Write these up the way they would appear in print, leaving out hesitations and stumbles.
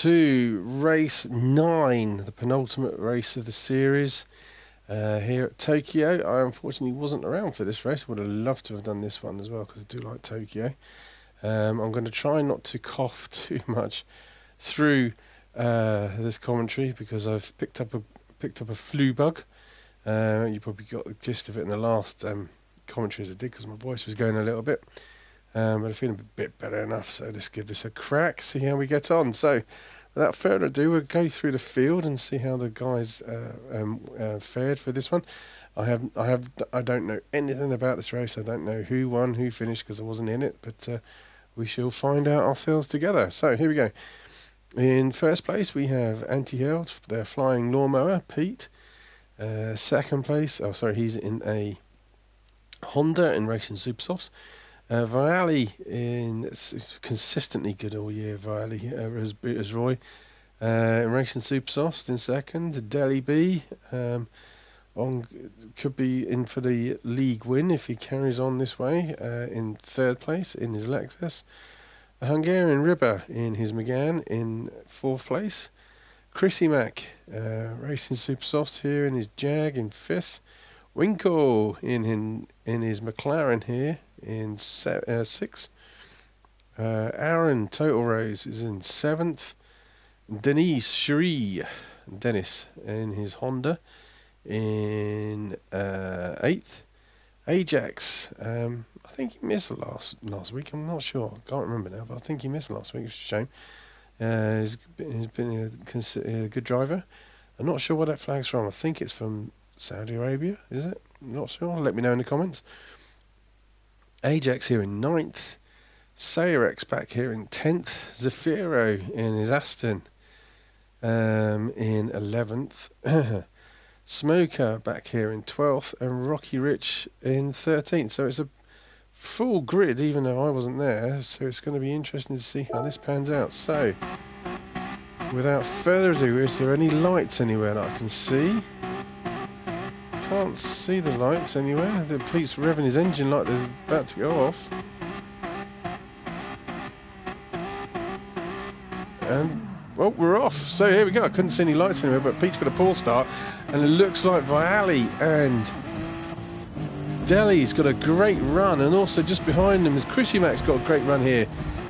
to race 9, the penultimate race of the series here at Tokyo. I unfortunately wasn't around for this race. Would have loved to have done this one as well because I do like Tokyo. I'm going to try not to cough too much through this commentary because I've picked up a flu bug. You probably got the gist of it in the last commentary as I did because my voice was going a little bit. But I'm feeling a bit better enough, so let's give this a crack, see how we get on. So, without further ado, we'll go through the field and see how the guys fared for this one. I don't know anything about this race. I don't know who won, who finished, because I wasn't in it. But we shall find out ourselves together. So here we go. In first place, we have Anti-Held, their flying lawnmower, Pete. Second place, he's in a Honda in Racing Supersofts. Viali is consistently good all year. Viali as Roy in Racing Supersofts in second. Delhi B could be in for the league win if he carries on this way. In third place in his Lexus. The Hungarian Ribber in his Megane in fourth place. Chrissy Mack Racing Supersofts here in his Jag in fifth. Winkle in his McLaren here in sixth. Aaron Total Rose is in seventh. Dennis in his Honda in eighth. Ajax, I think he missed last week. I'm not sure. Can't remember now, but I think he missed last week. It's a shame. He's been a good driver. I'm not sure what that flag's from. I think it's from Saudi Arabia, is it? Not sure. Let me know in the comments. Ajax here in 9th. Sayrex back here in 10th. Zafiro in his Aston in 11th. Smoker back here in 12th. And Rocky Rich in 13th. So it's a full grid, even though I wasn't there. So it's going to be interesting to see how this pans out. So, without further ado, is there any lights anywhere that I can see? Can't see the lights anywhere. The Pete's revving his engine like there's about to go off. And, well, we're off. So here we go. I couldn't see any lights anywhere, but Pete's got a pull start. And it looks like Viali and Delhi's got a great run. And also just behind them is Chrissy Mack's got a great run here.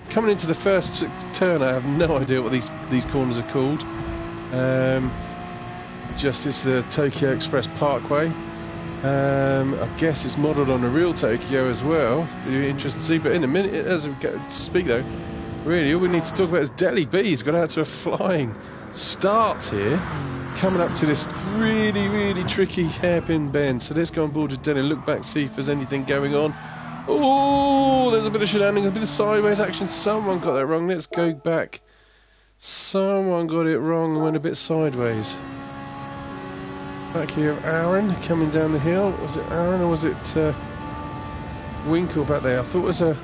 Coming into the first turn, I have no idea what these corners are called. It's the Tokyo Express Parkway. I guess it's modelled on a real Tokyo as well. It'll be interesting to see. But in a minute, as we speak though, really all we need to talk about is Delhi B. He's got out to a flying start here, coming up to this really, really tricky hairpin bend. So let's go on board with Delhi and look back, see if there's anything going on. Oh, there's a bit of shenanigans, a bit of sideways action. Someone got that wrong. Let's go back. Someone got it wrong and went a bit sideways. Back here, Aaron coming down the hill. Was it Aaron or was it Winkle back there? I thought it was a...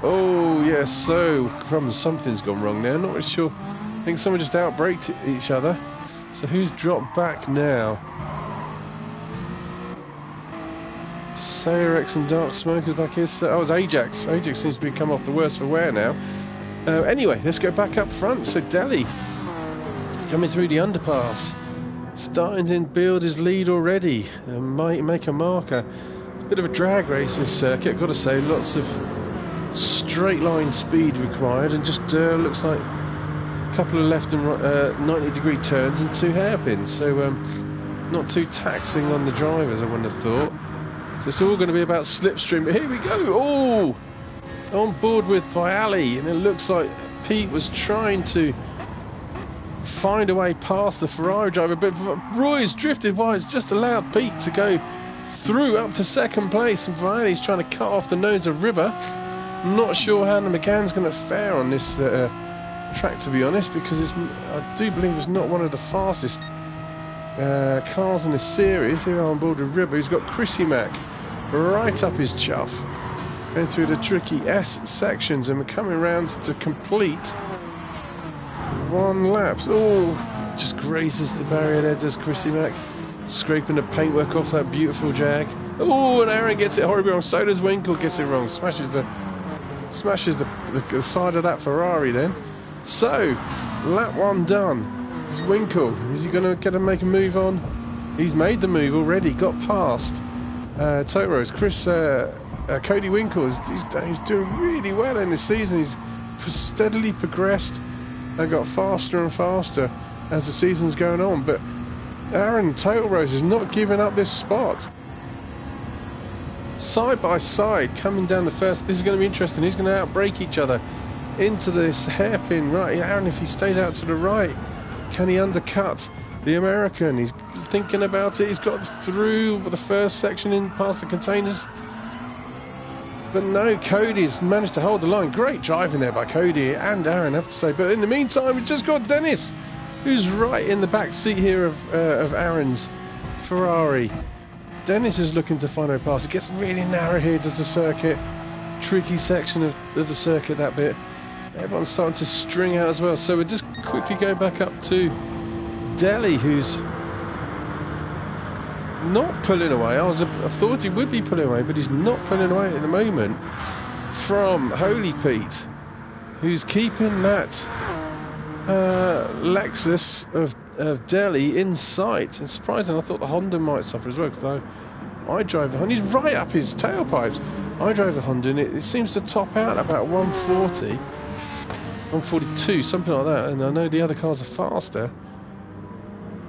Oh, yes, so something's gone wrong there. Not really sure. I think someone just outbraked each other. So who's dropped back now? Sayrex and Dark Smokers back here. So, it's Ajax. Ajax seems to be come off the worst for wear now. Anyway, let's go back up front. So Delhi coming through the underpass, starting to build his lead already, might make a marker. Bit of a drag race this circuit, got to say. Lots of straight line speed required, and just looks like a couple of left and right 90-degree turns and 2 hairpins. So not too taxing on the drivers, I wouldn't have thought. So it's all going to be about slipstream. But here we go. Oh! On board with Viali, and it looks like Pete was trying to find a way past the Ferrari driver, but Roy's drifted by. It's just allowed Pete to go through up to second place, and Viali's trying to cut off the nose of River. I'm not sure how the McCann's going to fare on this track, to be honest, because I do believe it's not one of the fastest cars in the series. Here on board with River, he's got Chrissy Mack right up his chuff. Going through the tricky S sections, and we're coming around to complete one lap. Oh, just grazes the barrier there, does Chrissy Mack, scraping the paintwork off that beautiful Jag. Oh, and Aaron gets it horribly wrong. So does Winkle, gets it wrong. Smashes the smashes the side of that Ferrari then. So, lap 1 done. It's Winkle. Is he going to make a move on? He's made the move already, got past Totoro's. Cody Winkle, he's doing really well in this season. He's steadily progressed and got faster and faster as the season's going on. But Aaron Totalrose is not giving up this spot. Side by side, coming down the first. This is going to be interesting. He's going to outbrake each other into this hairpin right. Aaron, if he stays out to the right, can he undercut the American? He's thinking about it. He's got through the first section in past the containers. But no, Cody's managed to hold the line. Great driving there by Cody and Aaron, I have to say. But in the meantime, we've just got Dennis, who's right in the back seat here of Aaron's Ferrari. Dennis is looking to find a pass. It gets really narrow here, does the circuit. Tricky section of the circuit, that bit. Everyone's starting to string out as well. So we'll just quickly go back up to Delhi, who's not pulling away. I thought he would be pulling away, but he's not pulling away at the moment from Holy Pete, who's keeping that Lexus of Delhi in sight. It's surprising. I thought the Honda might suffer as well, because I drive the Honda. He's right up his tailpipes. I drove the Honda, and it seems to top out about 140, 142, something like that. And I know the other cars are faster.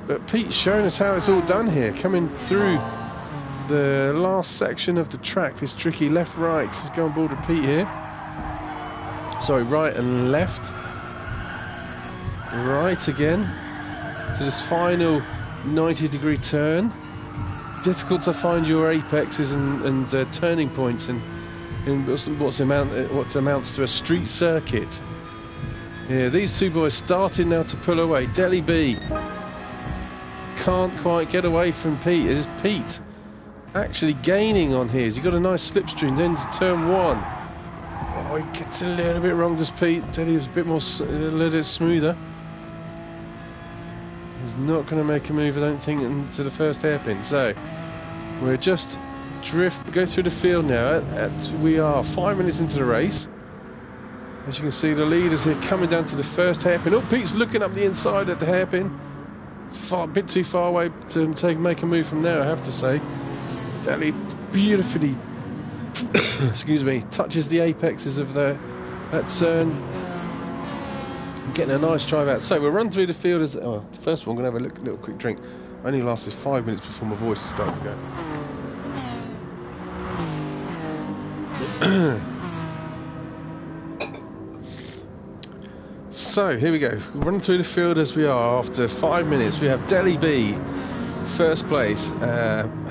But Pete's showing us how it's all done here, coming through the last section of the track, this tricky left-right. Let's go on board with Pete here. Sorry, right and left. Right again. To this final 90-degree turn. It's difficult to find your apexes and turning points in what amounts to a street circuit. Yeah, these two boys starting now to pull away. Delhi B can't quite get away from Pete. It is Pete actually gaining on his. He got a nice slipstream then to turn 1. Oh, he gets a little bit wrong, does Pete. Delhi was a little bit smoother. He's not going to make a move, I don't think, into the first hairpin. So we're just go through the field now. We are 5 minutes into the race. As you can see, the leaders here coming down to the first hairpin. Oh, Pete's looking up the inside at the hairpin. A bit too far away to make a move from there, I have to say. Delhi beautifully excuse me, touches the apexes of that turn, getting a nice drive out. So we'll run through the field as first of all I'm going to have a little quick drink. Only lasted 5 minutes before my voice started to go. So here we go, running through the field as we are after 5 minutes. We have Delhi B first place,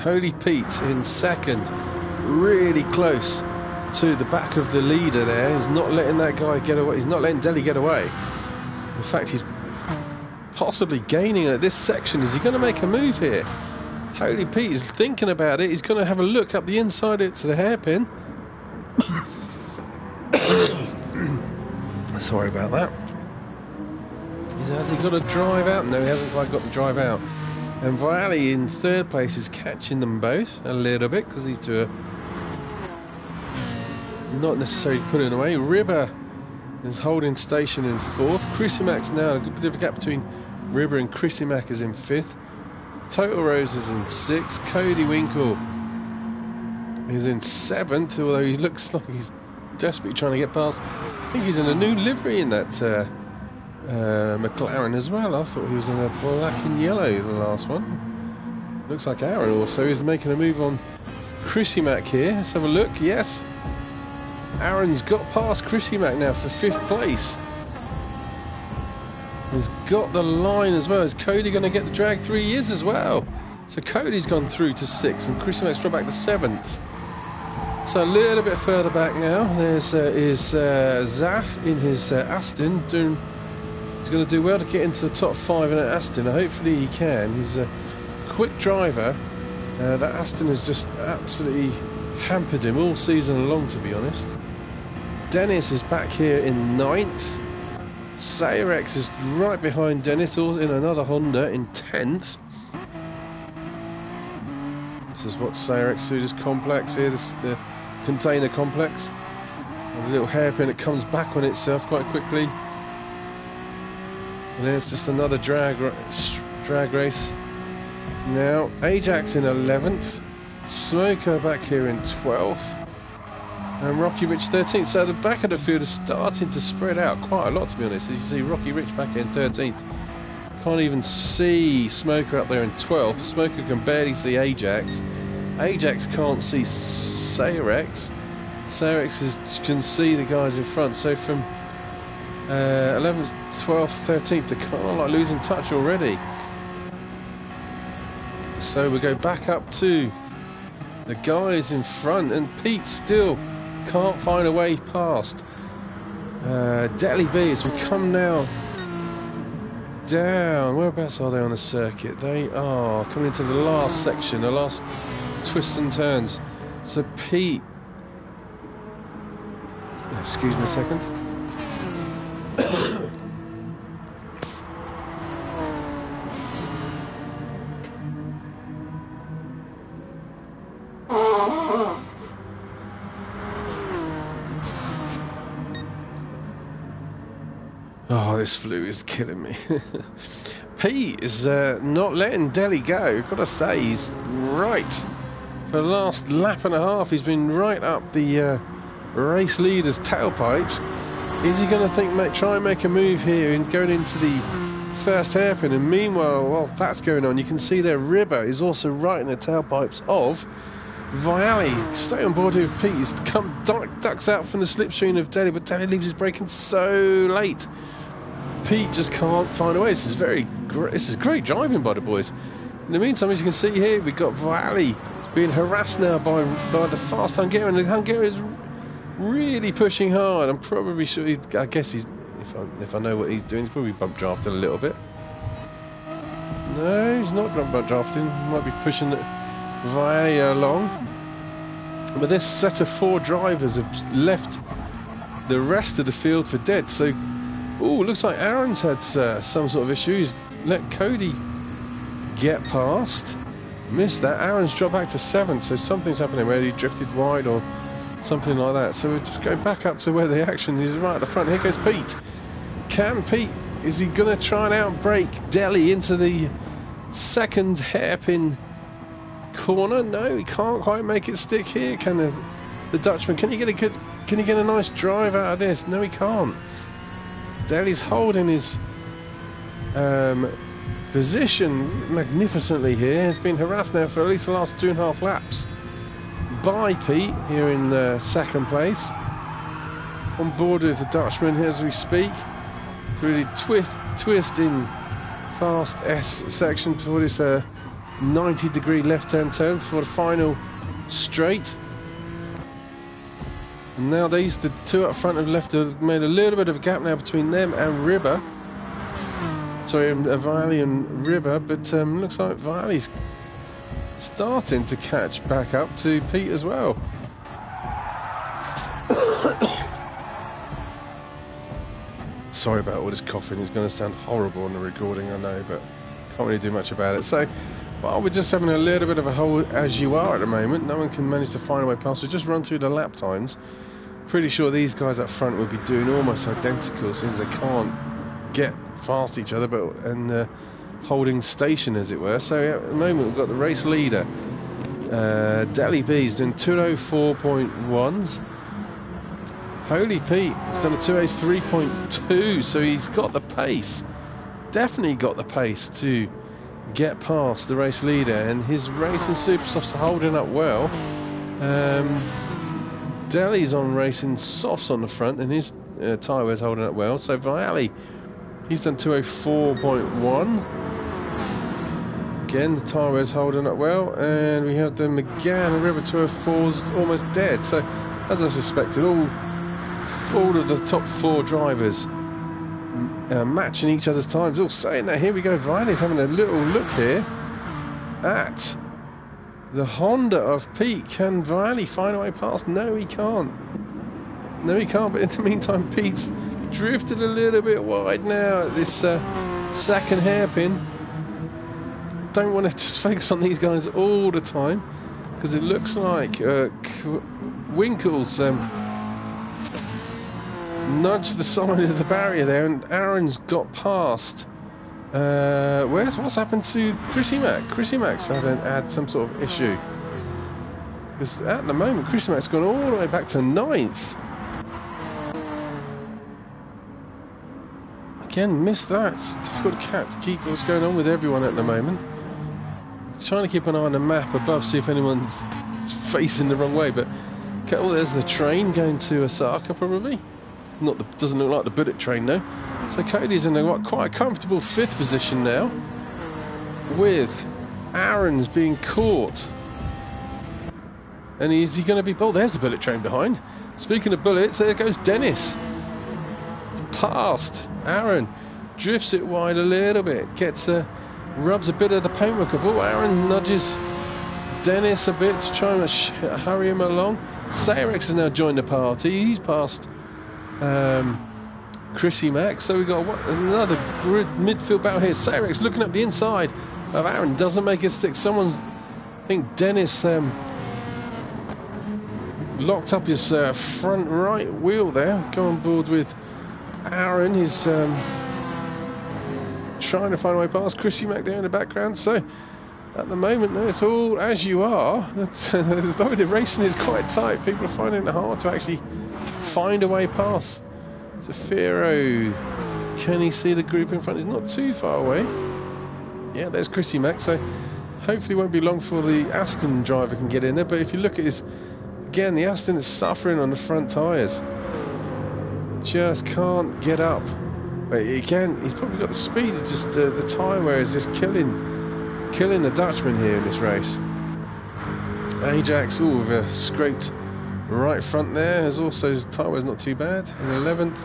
Holy Pete in second, really close to the back of the leader there. He's not letting that guy get away, he's not letting Delhi get away. In fact, he's possibly gaining at this section. Is he going to make a move here? Holy Pete is thinking about it. He's going to have a look up the inside it to the hairpin. Sorry about that. Has he got to drive out? No, he hasn't quite got to drive out. And Viali in third place is catching them both a little bit, because these two are not necessarily pulling away. Ribber is holding station in fourth. Chrisimac now, a bit of a gap between Ribber and Chrisimac is in fifth. Total Rose is in sixth. Cody Winkle is in seventh, although he looks like he's desperately trying to get past. I think he's in a new livery in that McLaren as well. I thought he was in a black and yellow, the last one. Looks like Aaron also is making a move on Chrisimac here. Let's have a look. Yes, Aaron's got past Chrisimac now for fifth place. He's got the line as well. Is Cody going to get the drag 3 years as well? So Cody's gone through to 6th and Chrisimac's dropped back to 7th. So a little bit further back now. There's Zaf in his Aston. He's going to do well to get into the top 5 in an Aston. Hopefully he can. He's a quick driver. That Aston has just absolutely hampered him all season long, to be honest. Dennis is back here in 9th. Sayrex is right behind Dennis, all in another Honda in 10th. This is what Sayrex through this complex here, the container complex. A little hairpin that comes back on itself quite quickly. And then it's just another drag race. Now, Ajax in 11th. Smoker back here in 12th. And Rocky Rich 13th. So the back of the field is starting to spread out quite a lot, to be honest. As you see, Rocky Rich back here in 13th. Can't even see Smoker up there in 12th. Smoker can barely see Ajax. Ajax can't see Sayrex. Sayrex can see the guys in front. So from 11th, 12th, 13th, they're kind of like losing touch already. So we go back up to the guys in front, and Pete still can't find a way past Delhi B as we come now down. Whereabouts are they on the circuit? They are coming into the last section, the last twists and turns. So Pete, excuse me a second. Oh, this flu is killing me. Pete is not letting Delhi go. Got to say, he's right. For the last lap and a half, he's been right up the race leader's tailpipes. Is he going to try and make a move here and going into the first hairpin? And meanwhile, while that's going on, you can see there Ribber is also right in the tailpipes of Viali. Stay on board with Pete. He's ducks out from the slipstream of Delhi, but Delhi leaves his braking so late. Pete just can't find a way. This is great driving by the boys. In the meantime, as you can see here, we've got Viali. He's being harassed now by the fast Hungarian. The Hungarian is really pushing hard. I'm probably sure. I guess he's. If I know what he's doing, he's probably bump drafted a little bit. No, he's not bump drafting. He might be pushing Viali along. But this set of 4 drivers have left the rest of the field for dead. So, looks like Aaron's had some sort of issues. Let Cody get past. Missed that. Aaron's dropped back to 7th, so something's happening where he drifted wide or something like that. So we'll just go back up to where the action is right at the front. Here goes Pete. Can Pete, is he going to try and outbrake Delhi into the second hairpin corner? No, he can't quite make it stick here. Can the Dutchman? Can he get a nice drive out of this? No, he can't. Delhi's holding his position magnificently here. Has been harassed now for at least the last 2.5 laps by Pete here in second place. On board with the Dutchman as we speak through the twist in fast S section before this 90-degree left-hand turn for the final straight. And now the 2 up front have made a little bit of a gap now between them and Ribber. Sorry, Viali and Ribber, but looks like Viali's starting to catch back up to Pete as well. Sorry about all this coughing. It's going to sound horrible on the recording, I know, but can't really do much about it. So, well, we're just having a little bit of a hole as you are at the moment. No one can manage to find a way past. So just run through the lap times. Pretty sure these guys up front will be doing almost identical since they can't get past each other, but holding station as it were. So at the moment we've got the race leader Delhi B's doing 204.1s. Holy Pete has done a 203.2, so he's got the pace, definitely got the pace to get past the race leader, and his racing supersofts are holding up well. Delhi's on racing softs on the front, and his tyre wear's holding up well. So Viali, he's done 204.1. Again, the tyre wear's holding up well, and we have the McGann and River 204's almost dead. So, as I suspected, all of the top 4 drivers matching each other's times. All saying that, here we go, Viali's having a little look here at the Honda of Pete. Can Viali find a way past? No, he can't. No, he can't, but in the meantime, Pete's drifted a little bit wide now at this second hairpin. Don't want to just focus on these guys all the time, because it looks like Winkle's nudged the side of the barrier there, and Aaron's got past. What's happened to Chrissy Mack? Chrissy Mack's had some sort of issue. Because at the moment, Chrissy Mack's gone all the way back to 9th. Again, missed that. It's difficult to keep what's going on with everyone at the moment. Trying to keep an eye on the map above, see if anyone's facing the wrong way. But oh, there's the train going to Osaka, probably. Doesn't look like the bullet train though. So Cody's in quite a comfortable 5th position now, with Aaron's being caught. And is he going to be... Oh, there's the bullet train behind. Speaking of bullets, there goes Dennis. It's past Aaron. Drifts it wide a little bit. Rubs a bit of the paintwork of... Oh, Aaron nudges Dennis a bit to try and hurry him along. Sayrex has now joined the party. He's past Chrissy Mack. So we've got another midfield battle here. Sayrex looking up the inside of Aaron. Doesn't make it stick. I think Dennis... locked up his front right wheel there. Go on board with Aaron. He's trying to find a way past Chrissy Mack there in the background. So at the moment, it's all as you are. Though the racing is quite tight, people are finding it hard to actually find a way past. Zafiro, can he see the group in front? He's not too far away. Yeah, there's Chrissy Mack. So hopefully it won't be long before the Aston driver can get in there. But if you look at his... Again, the Aston is suffering on the front tyres. Just can't get up. But again, he's probably got the speed. It's just the tyre wear is just killing the Dutchman here in this race. Ajax, with a scraped right front there. There's also his tyre wear's not too bad. In 11th,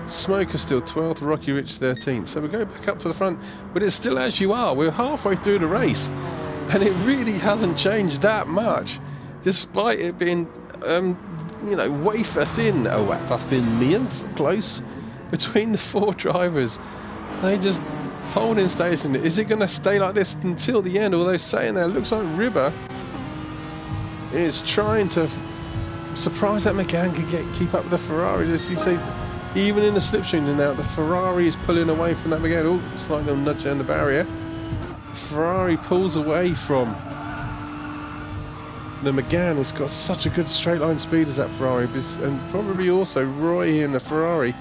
Smoker still 12th, Rocky Rich 13th. So we go back up to the front, but it's still as you are. We're halfway through the race, and it really hasn't changed that much, despite it being, wafer thin. Oh, wafer thin means close between the 4 drivers. They just holding station. Is it going to stay like this until the end? Although saying that, it looks like Ribber is trying to surprise that McCann can keep up with the Ferrari. As you say, even in the slipstream now, the Ferrari is pulling away from that McCann. Oh, slight little nudge down the barrier. Ferrari pulls away from the McGann. Has got such a good straight line speed as that Ferrari, and probably also Roy in the Ferrari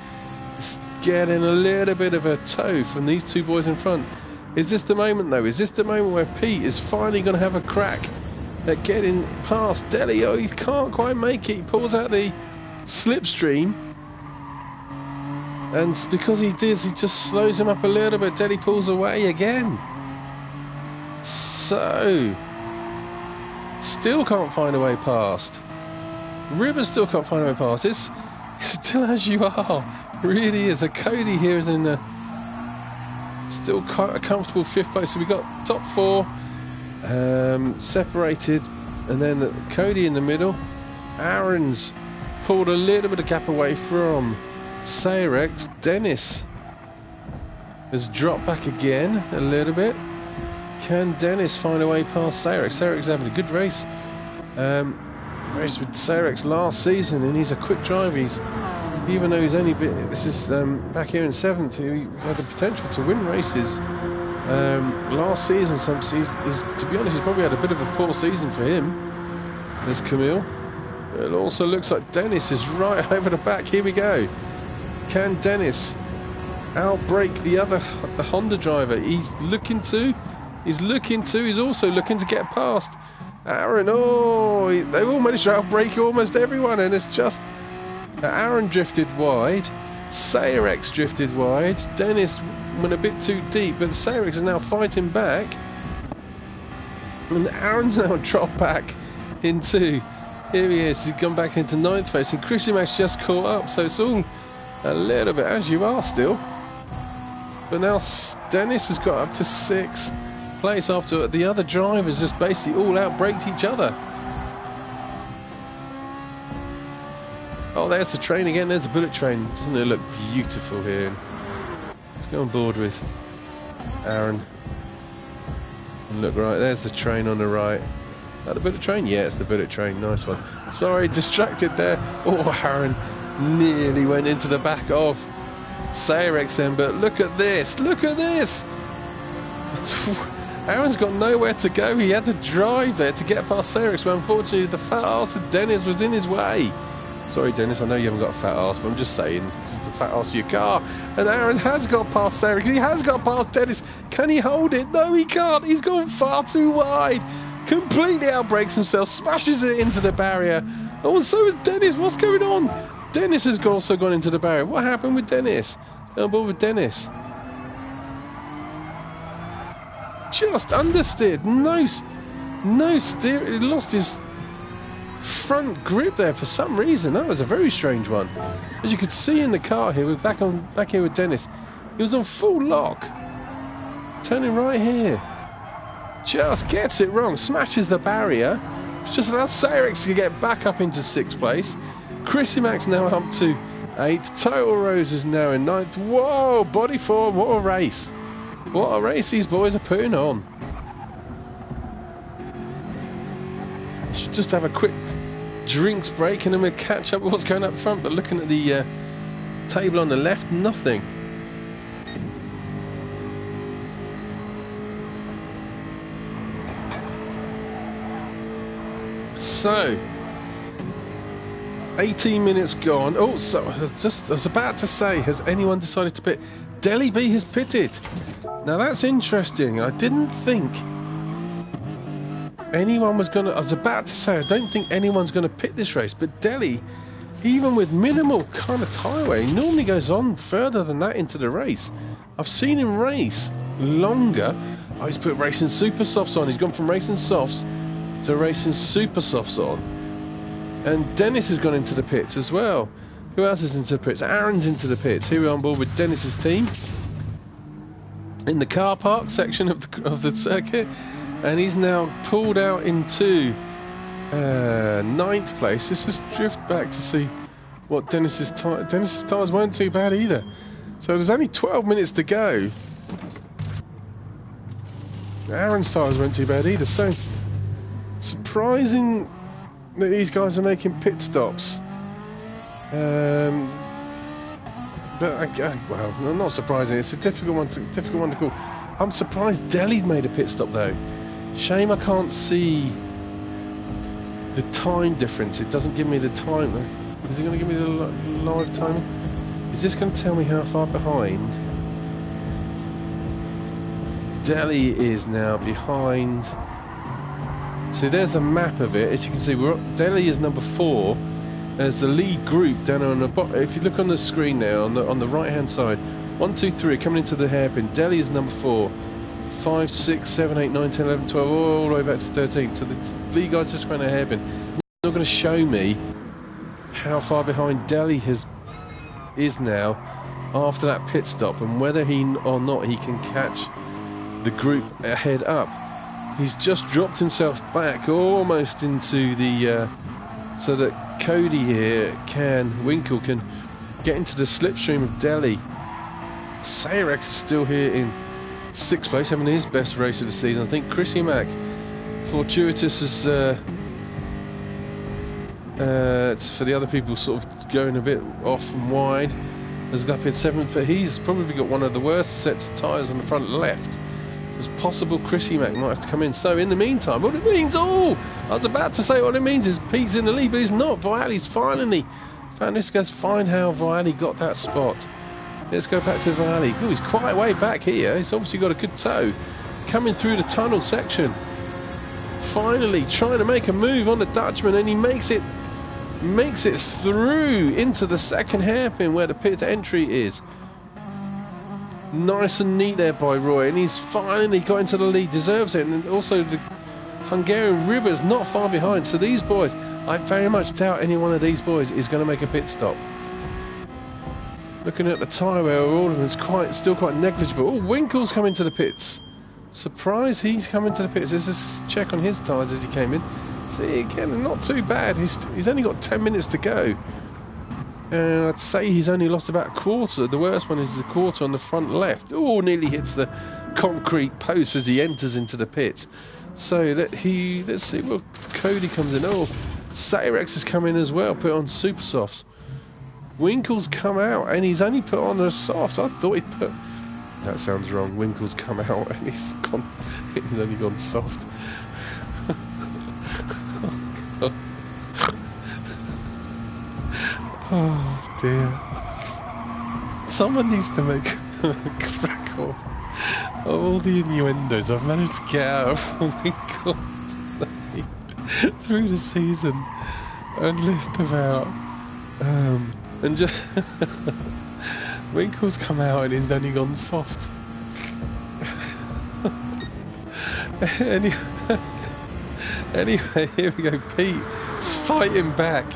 is getting a little bit of a toe from these 2 boys in front. Is this the moment though? Is this the moment where Pete is finally going to have a crack at getting past Deli? Oh, he can't quite make it. He pulls out the slipstream, and because he just slows him up a little bit. Deli pulls away again. So still can't find a way past. Rivers still can't find a way past. It's still as you are. Really is. A Cody here is in still quite a comfortable 5th place. So we got top 4 separated, and then Cody in the middle. Aaron's pulled a little bit of gap away from Sayrex. Dennis has dropped back again a little bit. Can Dennis find a way past Sayrex? Sayrex is having a good race. Raced with Sayrex last season, and he's a quick driver. Even though he's only this is back here in 7th, he had the potential to win races last season. To be honest, he's probably had a bit of a poor season for him. There's Camille. It also looks like Dennis is right over the back. Here we go. Can Dennis outbrake the Honda driver? He's also looking to get past Aaron. Oh, they've all managed to outbrake almost everyone, and it's just Aaron drifted wide, Sayrex drifted wide, Dennis went a bit too deep, but Sayrex is now fighting back, and Aaron's now dropped back into, here he is, he's gone back into 9th place, and Chrissy Mack's just caught up. So it's all a little bit as you are still, but now Dennis has got up to 6th place after the other drivers just basically all outbraked each other. Oh, there's the train again. There's a bullet train. Doesn't it look beautiful here? Let's go on board with Aaron. And look, right, there's the train on the right. Is that the bullet train? Yeah, it's the bullet train. Nice one. Sorry, distracted there. Oh, Aaron Nearly went into the back of Sayrex then, but look at this, look at this. Aaron's got nowhere to go. He had to drive there to get past Sayrex, but unfortunately the fat arse of Dennis was in his way. Sorry Dennis, I know you haven't got a fat arse, but I'm just saying, this is the fat arse of your car. And Aaron has got past Sayrex, he has got past Dennis. Can he hold it? No, he can't. He's gone far too wide. Completely outbrakes himself, smashes it into the barrier. Oh, and so is Dennis. What's going on? Dennis has also gone into the barrier. What happened with Dennis? On board with Dennis. Just understeered. No steer. He lost his front grip there for some reason. That was a very strange one. As you could see in the car here, we're back here with Dennis. He was on full lock. Turning right here. Just gets it wrong. Smashes the barrier. Just allows Sayrex to get back up into 6th place. Chrissy Mack's now up to 8th. Total Rose is now in 9th. Whoa, body form, what a race. What a race these boys are putting on. Should just have a quick drinks break and then we'll catch up with what's going up front. But looking at the table on the left, nothing. So 18 minutes gone. Oh, so I was about to say, has anyone decided to pit? Deli B has pitted. Now that's interesting. I didn't think anyone was gonna. I was about to say I don't think anyone's gonna pit this race, but Deli, even with minimal kind of tyre wear, he normally goes on further than that into the race. I've seen him race longer. Oh, he's put racing super softs on. He's gone from racing softs to racing super softs on. And Dennis has gone into the pits as well. Who else is into the pits? Aaron's into the pits. Here we're on board with Dennis's team in the car park section of the circuit, and he's now pulled out into 9th place. Let's just drift back to see what Dennis's tyres weren't too bad either. So there's only 12 minutes to go. Aaron's tyres weren't too bad either. So surprising that these guys are making pit stops. Well, not surprising. It's a difficult one to call. I'm surprised Deli made a pit stop though. Shame I can't see the time difference. It doesn't give me the time. Is it going to give me the live time? Is this going to tell me how far behind? Deli is now behind. So there's the map of it. As you can see, Deli is number 4. There's the lead group down on the bottom. If you look on the screen now, on the right hand side, 1, 2, 3 coming into the hairpin. Deli is number 4. 5, 6, 7, 8, 9, 10, 11, 12, all the way back to 13. So the lead guys just ran a hairpin. It's not going to show me how far behind Deli is now after that pit stop, and whether he or not he can catch the group ahead up. He's just dropped himself back almost into the so that Cody here Winkle can get into the slipstream of Deli. Sayrex is still here in 6th place, having his best race of the season. I think Chrissy Mack, fortuitous as for the other people sort of going a bit off and wide, has got up in 7th, but he's probably got one of the worst sets of tyres on the front left. It's possible Chrissy Mack might have to come in. So in the meantime, what it means, I was about to say what it means is Pete's in the lead, but he's not. Vialli's finally found this. Let's find how Vialli got that spot. Let's go back to Vialli. Oh, he's quite way back here. He's obviously got a good toe. Coming through the tunnel section. Finally trying to make a move on the Dutchman, and he makes it through into the second hairpin where the pit entry is. Nice and neat there by Roy, and he's finally got into the lead, deserves it. And also the Hungarian River's not far behind. So these boys, I very much doubt any one of these boys is going to make a pit stop. Looking at the tyre wear, all of them is still quite negligible. Oh, Winkle's coming to the pits. Surprise, he's coming to the pits. Let's just check on his tyres as he came in. See, again, not too bad. He's only got 10 minutes to go. And I'd say he's only lost about a quarter. The worst one is the quarter on the front left. Oh, nearly hits the concrete post as he enters into the pits. So let's see. Well, Cody comes in. Oh, Sayrex has come in as well. Put on super softs. Winkle's come out and he's only put on a soft. I thought he'd put... That sounds wrong. Winkle's come out and he's only gone soft. Oh dear. Someone needs to make a record of all the innuendos I've managed to get out of Winkle's name through the season and lift about. And just Winkle's come out and he's only gone soft. Anyway, here we go. Pete's fighting back.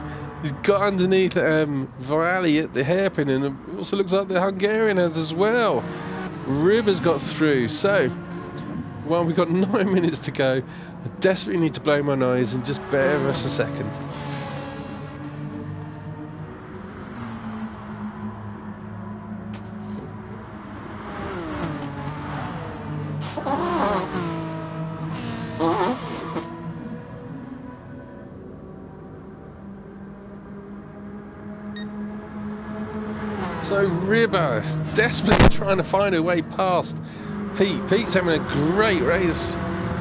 He's got underneath Viali at the hairpin, and it also looks like the Hungarian has as well. Ribber's got through. So, well, we've got 9 minutes to go. I desperately need to blow my nose and just bear with us a second. So Ribber desperately trying to find a way past Pete. Pete's having a great race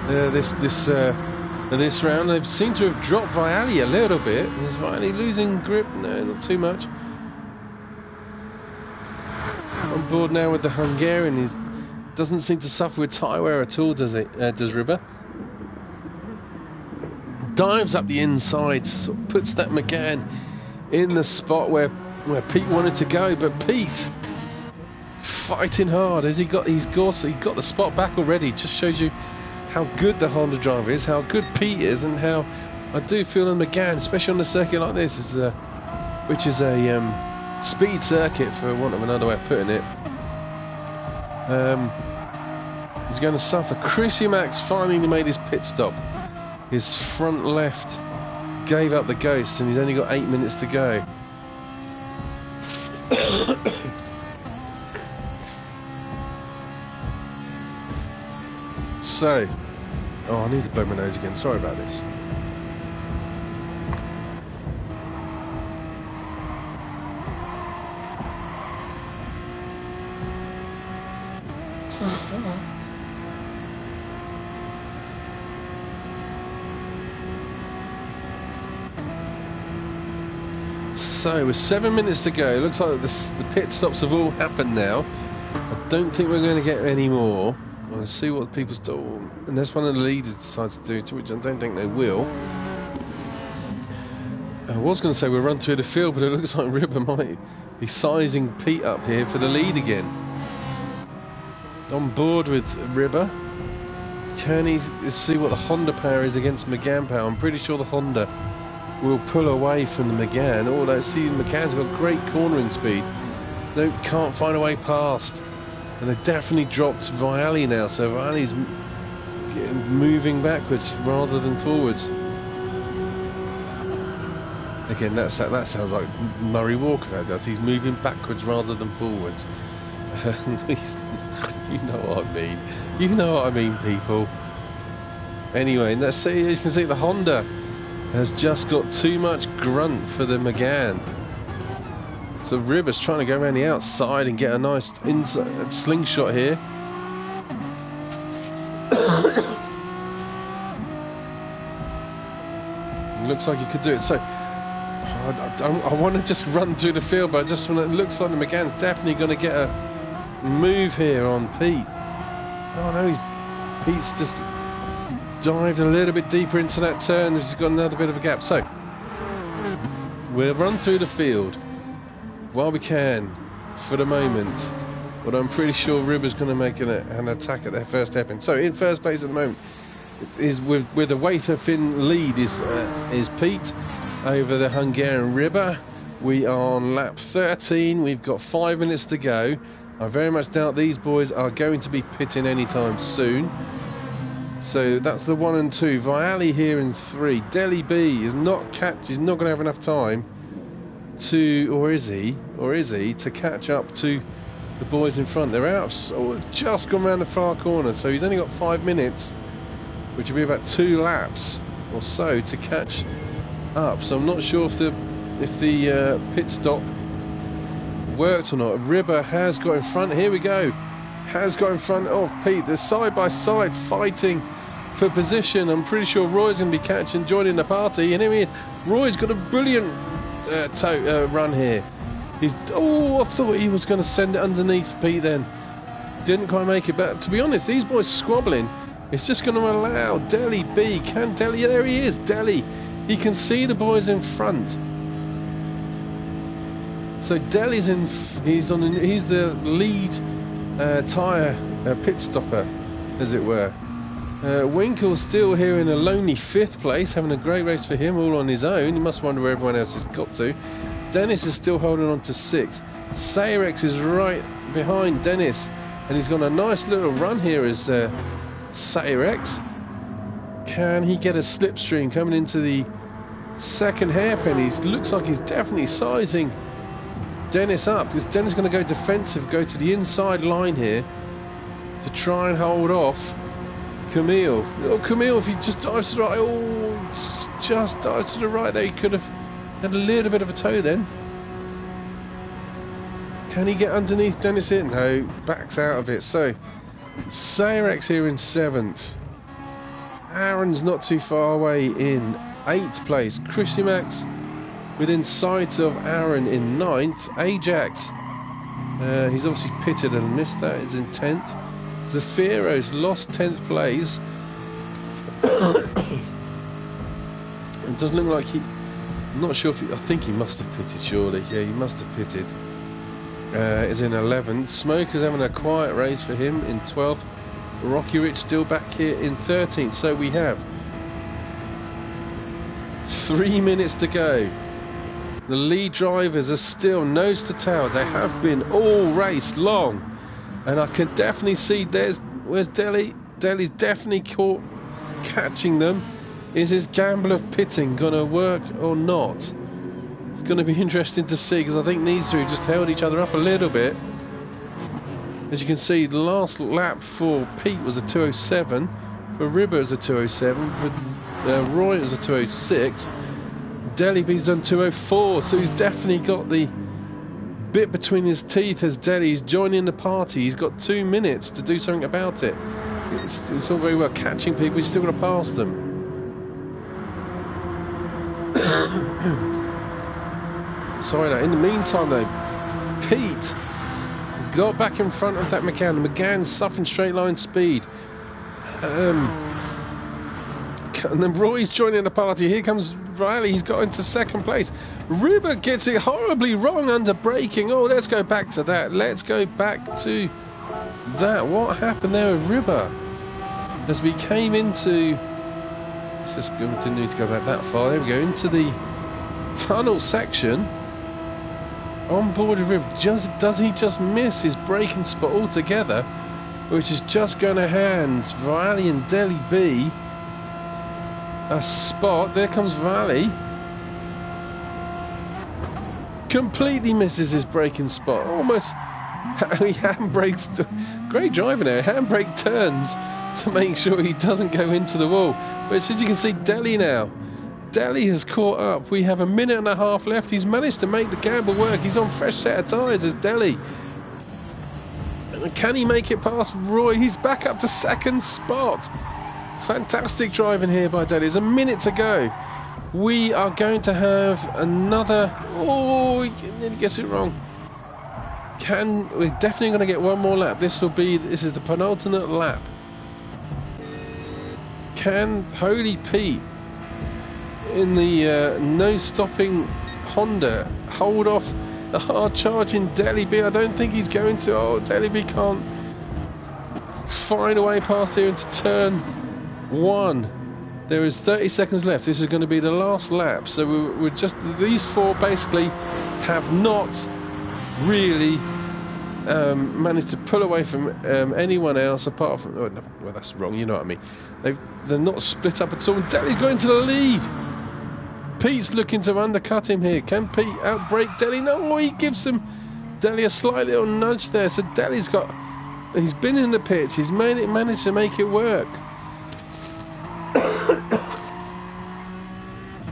this round. They seem to have dropped Viali a little bit. Is Viali losing grip? No, not too much. On board now with the Hungarian. He doesn't seem to suffer with tyre wear at all, does it? Does Ribber? Dives up the inside, sort of puts that McGann in the spot where Pete wanted to go, but Pete fighting hard. He's got the spot back already. Just shows you how good the Honda driver is, how good Pete is, and how I do feel in McGann, especially on a circuit like this, which is a speed circuit, for want of another way of putting it. He's going to suffer. Chrissy Max finally made his pit stop. His front left gave up the ghost, and he's only got 8 minutes to go. So, I need to blow my nose again. Sorry about this. So, with 7 minutes to go, it looks like the pit stops have all happened now. I don't think we're going to get any more. We'll see what people's do, unless one of the leaders decides to do it, which I don't think they will. I was going to say we'll run through the field, but it looks like Ribber might be sizing Pete up here for the lead again. On board with Ribber. Can he see what the Honda power is against McGann power? I'm pretty sure the Honda will pull away from the McGann. Oh, let's see, McGann's got great cornering speed. No, can't find a way past. And they've definitely dropped Viali now, so Viali's moving backwards rather than forwards. Again, that sounds like Murray Walker does. He's moving backwards rather than forwards. You know what I mean. You know what I mean, people. Anyway, let's see. As you can see, the Honda has just got too much grunt for the McGann. So Ribber's trying to go around the outside and get a nice inside slingshot here. Looks like he could do it. So I want to just run through the field, but just when it looks like the McGann's definitely going to get a move here on Pete. Oh no, Pete's just dived a little bit deeper into that turn. He's got another bit of a gap. So we'll run through the field while we can for the moment, but I'm pretty sure Ribber's going to make an attack at their first hairpin. So in first place at the moment is with a wafer fin lead is Pete over the Hungarian Ribber. We are on lap 13. We've got 5 minutes to go. I very much doubt these boys are going to be pitting anytime soon. So that's the 1 and 2. Viali here in 3. Deli B is not going to have enough time to, or is he, to catch up to the boys in front. They're out, just gone around the far corner, so he's only got 5 minutes, which will be about 2 laps or so to catch up. So I'm not sure if the pit stop worked or not. Ribber has got in front. Here we go. Has got in front of Pete. They're side by side fighting for position. I'm pretty sure Roy's going to be joining the party. And here he is. Roy's got a brilliant run here. I thought he was going to send it underneath Pete then. Didn't quite make it. But to be honest, these boys squabbling. It's just going to allow Deli B. Can Deli? There he is. Deli. He can see the boys in front. So Deli's in. He's the lead tyre pit stopper, as it were. Winkle's still here in a lonely 5th place, having a great race for him, all on his own. He must wonder where everyone else has got to. Dennis is still holding on to 6th. Sayrex is right behind Dennis, and he's got a nice little run here as Sayrex. Can he get a slipstream coming into the second hairpin? He looks like he's definitely sizing Dennis up, because Dennis is going to go defensive, go to the inside line here to try and hold off Camille. Oh, Camille, if he just dives to the right, just dives to the right there, he could have had a little bit of a toe then. Can he get underneath Dennis here? No, backs out of it. So Sayrex here in 7th. Aaron's not too far away in 8th place. Christimax within sight of Aaron in 9th. Ajax, he's obviously pitted and missed that, is in 10th. Zafiro's lost 10th place. It doesn't look like I'm not sure if I think he must have pitted, surely. Yeah, he must have pitted. Is in 11th. Smoker's having a quiet race for him in 12th. Rocky Rich still back here in 13th. So we have 3 minutes to go. The lead drivers are still nose to tail. They have been all race long. And I can definitely see where's Deli? Deli's definitely catching them. Is his gamble of pitting going to work or not? It's going to be interesting to see, because I think these two just held each other up a little bit. As you can see, the last lap for Pete was a 2:07. For Ribber it was a 2:07. For Roy it was a 2:06. Deli B's done 2:04, so he's definitely got the bit between his teeth as Deli's joining the party. He's got 2 minutes to do something about it. It's all very well catching people, he's still got to pass them. Sorry, no. In the meantime though, Pete has got back in front of that McGann. McGann's suffering straight line speed. And then Roy's joining the party. Here comes Riley. He's got into 2nd place. Ribber gets it horribly wrong under braking. Oh, let's go back to that. Let's go back to that. What happened there with Ribber? As we came into... Let's just didn't need to go back that far. There we go. Into the tunnel section. On board with Ribber. Does he just miss his braking spot altogether? Which is just going to hand Riley and Deli B a spot. There comes Valley. Completely misses his braking spot. Almost he handbrakes. Great driving there. Handbrake turns to make sure he doesn't go into the wall. But as you can see, Deli now. Deli has caught up. We have a minute and a half left. He's managed to make the gamble work. He's on fresh set of tyres as Deli. Can he make it past Roy? He's back up to 2nd spot. Fantastic driving here by Deli. There's a minute to go. We are going to have another... Oh, he nearly gets it wrong. We're definitely going to get one more lap. This is the penultimate lap. Can Holy Pete in the no-stopping Honda hold off the hard-charging Deli B? I don't think he's going to. Oh, Deli B can't find a way past here into turn 1. There is 30 seconds left. This is going to be the last lap. So we're just... These 4 basically have not really managed to pull away from anyone else apart from... Oh, no, well, that's wrong. You know what I mean. They're not split up at all. Deli's going to the lead. Pete's looking to undercut him here. Can Pete outbrake Deli? No, he gives Deli a slight little nudge there. So Deli's got... He's been in the pits. He's managed to make it work.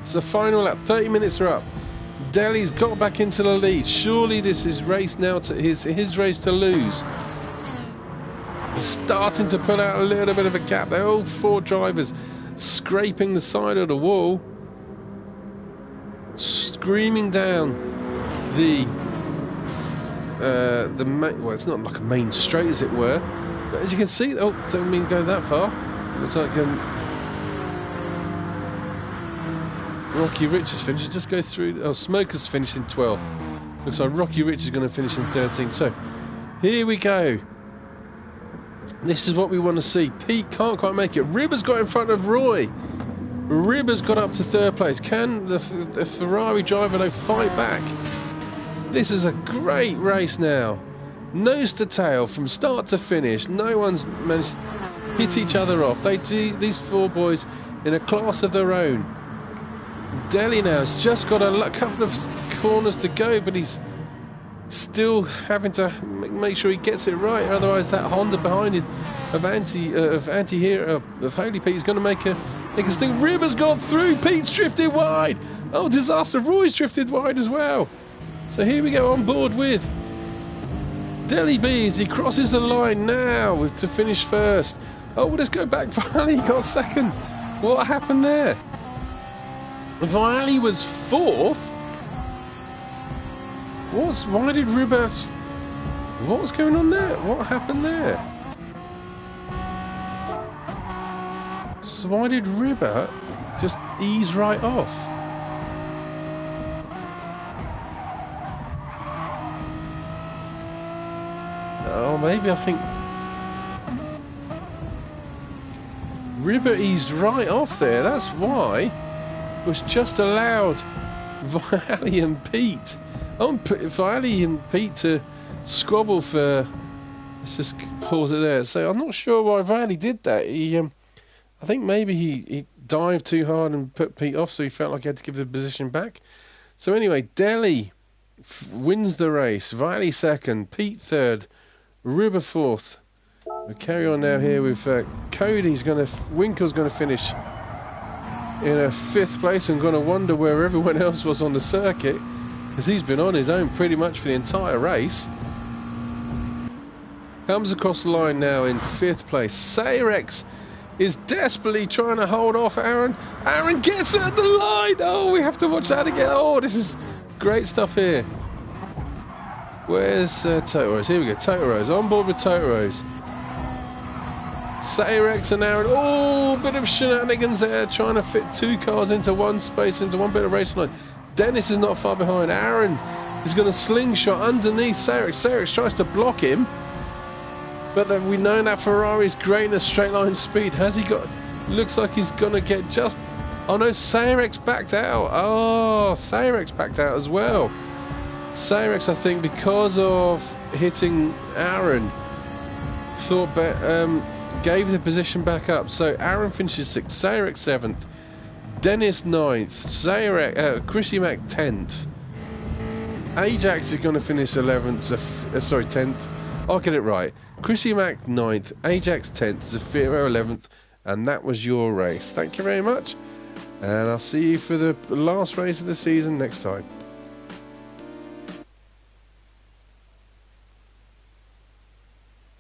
So final lap. 30 minutes are up. Delhi's got back into the lead. Surely this is race now to his race to lose. He's starting to pull out a little bit of a gap. They're all 4 drivers scraping the side of the wall, screaming down the well, it's not like a main straight as it were, but as you can see, oh, don't mean go that far. Looks like Rocky Rich has finished. Just go through. Oh, Smoker's finished in 12th. Looks like Rocky Rich is going to finish in 13th. So here we go. This is what we want to see. Pete can't quite make it. Ribber's got in front of Roy. Ribber's got up to 3rd place. Can the Ferrari driver though fight back? This is a great race now. Nose to tail from start to finish. No one's managed to hit each other off. They do, these 4 boys in a class of their own. Delhi now has just got a couple of corners to go, but he's still having to make sure he gets it right. Otherwise, that Honda behind him of Holy Pete is going to make a sting. Ribber's got through. Pete's drifted wide. Oh, disaster! Roy's drifted wide as well. So here we go on board with Delhi B as he crosses the line now to finish 1st. Oh, let's go back. Valley got 2nd. What happened there? Valley was 4th. Why did Ribber? What was going on there? What happened there? So why did Ribber just ease right off? Oh, maybe I think Ribber eased right off there. That's why. Was just allowed Valley and Pete. Valley and Pete to squabble for. Let's just pause it there. So I'm not sure why Valley did that. I think maybe he dived too hard and put Pete off, so he felt like he had to give the position back. So anyway, Delhi wins the race. Valley 2nd, Pete 3rd, Ribber 4th. We carry on now here with Cody's Winkle's going to finish in a 5th place and going to wonder where everyone else was on the circuit, because he's been on his own pretty much for the entire race. Comes across the line now in 5th place. Sayrex is desperately trying to hold off Aaron. Aaron gets at the line. Oh, we have to watch that again. Oh, this is great stuff here. Where's Totoros? Here we go. Totoros on board with Totoros. Sayrex and Aaron. Oh, bit of shenanigans there, trying to fit 2 cars into one space, into one bit of racing line. Dennis is not far behind. Aaron is going to slingshot underneath Sayrex. Sayrex tries to block him, but we know that Ferrari's great in a straight line speed. Has he got? Looks like he's going to get just. Oh no, Sayrex backed out. Oh, Sayrex backed out as well. Sayrex, I think, because of hitting Aaron, thought gave the position back up. So Aaron finishes 6th, Sayrex 7th, Dennis 9th, Chrissy Mack 10th. Ajax is going to finish 11th, 10th. I'll get it right. Chrissy Mack 9th, Ajax 10th, Zafiro 11th, and that was your race. Thank you very much, and I'll see you for the last race of the season next time.